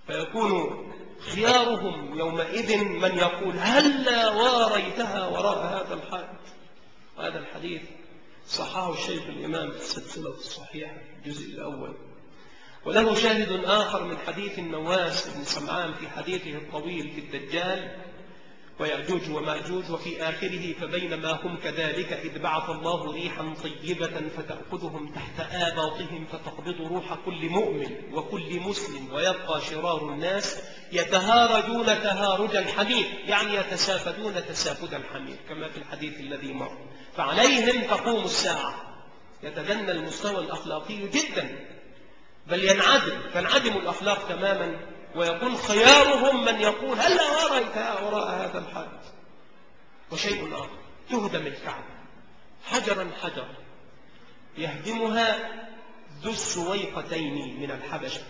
فيكون خيارهم يومئذ من يقول هلا واريتها وراء هذا الحائط. وهذا الحديث صححه الشيخ الإمام في السلسلة الصحيحة الجزء الأول. وله شاهد آخر من حديث النواس بن سمعان في حديثه الطويل في الدجال ويأجوج ومأجوج وفي آخره فبينما هم كذلك إذ بعث الله ريحا طيبة فتأخذهم تحت آباطهم فتقبض روح كل مؤمن وكل مسلم ويبقى شرار الناس يتهارجون تهارج الحمير، يعني يتسافدون تسافد الحمير كما في الحديث الذي مر. فعليهم تقوم الساعة. يتدنى المستوى الأخلاقي جدا، بل تنعدم الأخلاق تماما، ويكون خيارهم من يقول هلا واريتها وراء هذا الحائط. وشيء آخر، تهدم الكعبة حجرا حجرا يهدمها ذو السويقتين من الحبشة.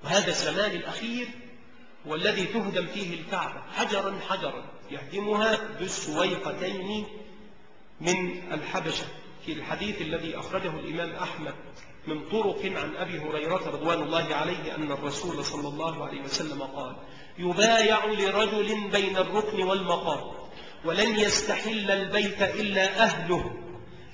وهذا الزمان الأخير والذي تهدم فيه الكعبة حجرا حجرا يهدمها ذو السويقتين من الحبشة، في الحديث الذي أخرجه الإمام أحمد من طرق عن أبي هريرة رضوان الله عليه أن الرسول صلى الله عليه وسلم قال يبايع لرجل بين الركن والمقام ولن يستحل البيت إلا أهله،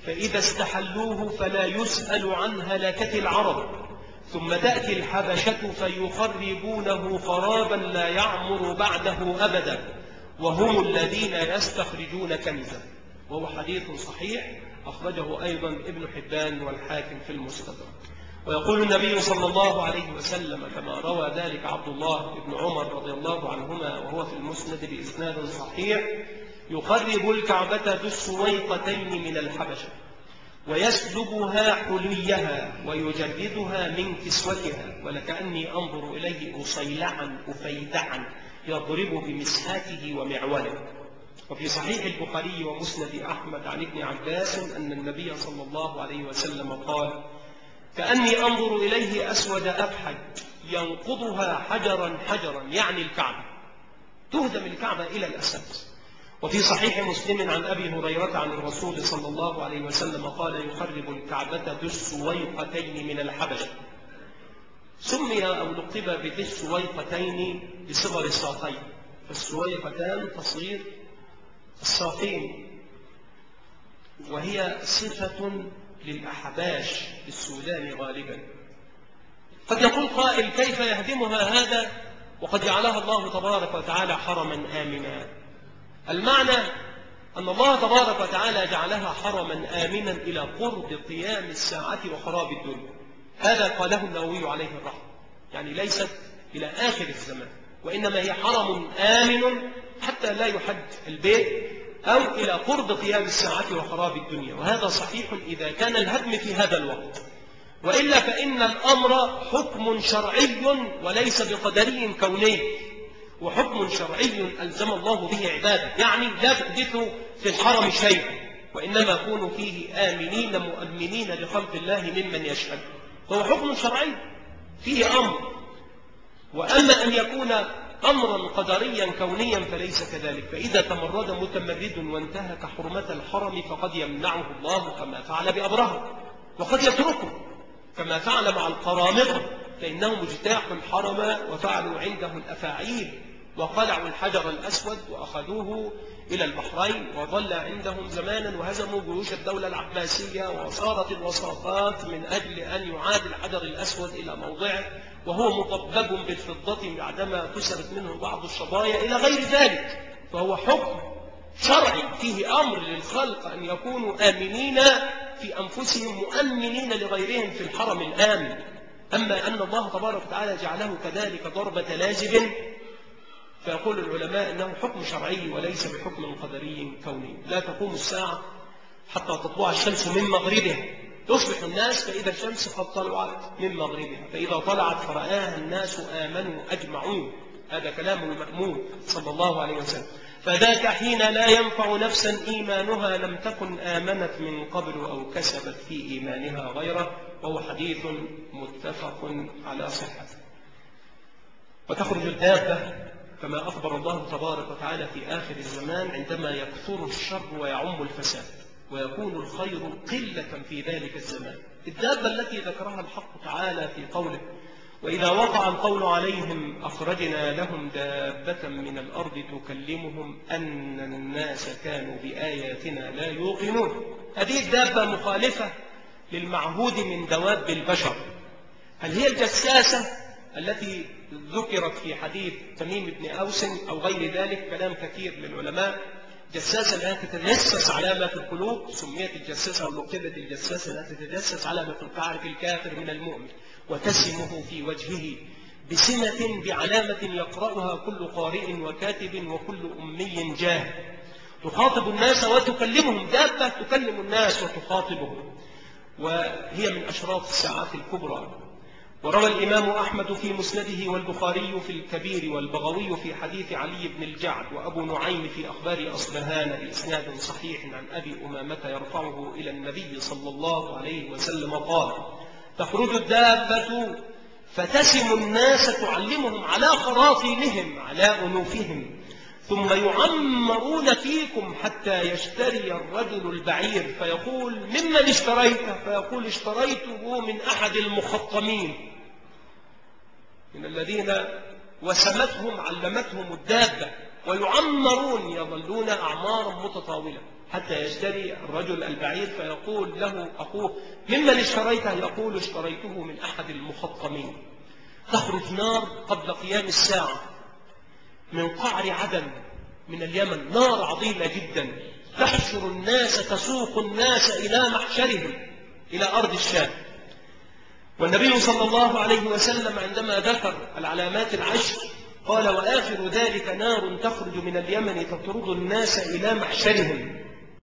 فإذا استحلوه فلا يسأل عن هلكة العرب، ثم تأتي الحبشة فيخربونه خرابا لا يعمر بعده أبدا، وهم الذين يستخرجون كنزا. وهو حديث صحيح أخرجه أيضا ابن حبان والحاكم في المستدرك. ويقول النبي صلى الله عليه وسلم كما روى ذلك عبد الله بن عمر رضي الله عنهما وهو في المسند بإسناد صحيح يخرب الكعبة ذو السويقتين من الحبشة ويسلبها حليها ويجردها من كسوتها، ولكأني أنظر إليه أصيلعا أفيدعا يضرب بمسحاته ومعوله. وفي صحيح البخاري ومسند أحمد عن ابن عباس أن النبي صلى الله عليه وسلم قال كأني أنظر إليه أسود أبحج ينقضها حجرا حجرا، يعني الكعبة، تهدم الكعبة إلى الأساس. وفي صحيح مسلم عن أبي هريرة عن الرسول صلى الله عليه وسلم قال يخرب الكعبة ذو السويقتين من الحبشة. سمي أو لقب بذي السويقتين بصغر الساقين، فالسويقتان تصغير الساقين، وهي صفة للأحباش بالسودان غالبا. قد يقول قائل كيف يهدمها هذا وقد جعلها الله تبارك وتعالى حرما آمنا؟ المعنى أن الله تبارك وتعالى جعلها حرما آمنا إلى قرب قيام الساعة وخراب الدنيا. هذا قاله النووي عليه الرحمة، يعني ليست إلى آخر الزمان، وإنما هي حرم آمن حتى لا يحد البيت أو إلى قرب قيام الساعة وخراب الدنيا. وهذا صحيح إذا كان الهدم في هذا الوقت، وإلا فإن الأمر حكم شرعي وليس بقدري كوني، وحكم شرعي ألزم الله به عباده، يعني لا تحدث في الحرم شيء، وإنما يكون فيه آمنين مؤمنين لخلق الله ممن يشهد، فهو حكم شرعي فيه أمر. وأما أن يكون أمرا قدريا كونيا فليس كذلك، فإذا تمرد متمرد وانتهك حرمة الحرم فقد يمنعه الله كما فعل بأبرهة، وقد يتركه كما فعل مع القرامطة، فإنهم اجتاحوا الحرم وفعلوا عنده الأفاعيل وقلعوا الحجر الأسود وأخذوه إلى البحرين، وظل عندهم زمانا وهزموا جيوش الدولة العباسية، وصارت الوساطات من أجل أن يعاد الحجر الأسود إلى موضعه وهو مطبب بالفضة بعدما كسرت منه بعض الشظايا إلى غير ذلك. فهو حكم شرعي فيه أمر للخلق أن يكونوا آمنين في أنفسهم مؤمنين لغيرهم في الحرم الآمن. أما أن الله تبارك وتعالى جعله كذلك ضربة لازم، فيقول العلماء أنه حكم شرعي وليس بحكم قدري كوني. لا تقوم الساعة حتى تطلع الشمس من مغربها، يصبح الناس فإذا الشمس قد طلعت من مغربها، فإذا طلعت فرآها الناس آمنوا أجمعون. هذا كلام المأمون صلى الله عليه وسلم. فذاك حين لا ينفع نفسا إيمانها لم تكن آمنت من قبل أو كسبت في إيمانها غيره، وهو حديث متفق على صحته. وتخرج الدابة كما أخبر الله تبارك وتعالى في آخر الزمان عندما يكثر الشر ويعم الفساد ويكون الخير قلة في ذلك الزمان. الدابة التي ذكرها الحق تعالى في قوله وإذا وقع القول عليهم أخرجنا لهم دابة من الأرض تكلمهم أن الناس كانوا بآياتنا لا يوقنون. هذه الدابة مخالفة للمعهود من دواب البشر. هل هي الجساسة التي ذكرت في حديث تميم بن أوس أو غير ذلك؟ كلام كثير للعلماء. جساسة التي تتجسس علامة القلوب، سميت الجساسة ولقبت الجساسة التي تتجسس علامة تعرف الكافر من المؤمن وتسمه في وجهه بسمة بعلامة يقرأها كل قارئ وكاتب وكل أمي جاهل. تخاطب الناس وتكلمهم، دابة تكلم الناس وتخاطبهم، وهي من أشراط الساعات الكبرى. وروى الإمام أحمد في مسنده والبخاري في الكبير والبغوي في حديث علي بن الجعد وأبو نعيم في أخبار أصبهان بإسناد صحيح عن أبي أمامة يرفعه إلى النبي صلى الله عليه وسلم قال: تخرج الدابة فتسم الناس تعلمهم على خراطيمهم على أنوفهم، ثم يعمرون فيكم حتى يشتري الرجل البعير فيقول: ممن اشتريته؟ فيقول: اشتريته من أحد المخطمين، من الذين وسمتهم علمتهم الدابة. ويعمرون، يظلون أعمارا متطاولة حتى يشتري الرجل البعير فيقول له أخوه: ممن اشتريته؟ يقول: اشتريته من أحد المخطمين. تخرج نار قبل قيام الساعة من قعر عدن من اليمن، نار عظيمة جدا تحشر الناس، تسوق الناس إلى محشرهم إلى أرض الشام. والنبي صلى الله عليه وسلم عندما ذكر العلامات العشر قال: وآخر ذلك نار تخرج من اليمن تطرد الناس إلى محشرهم.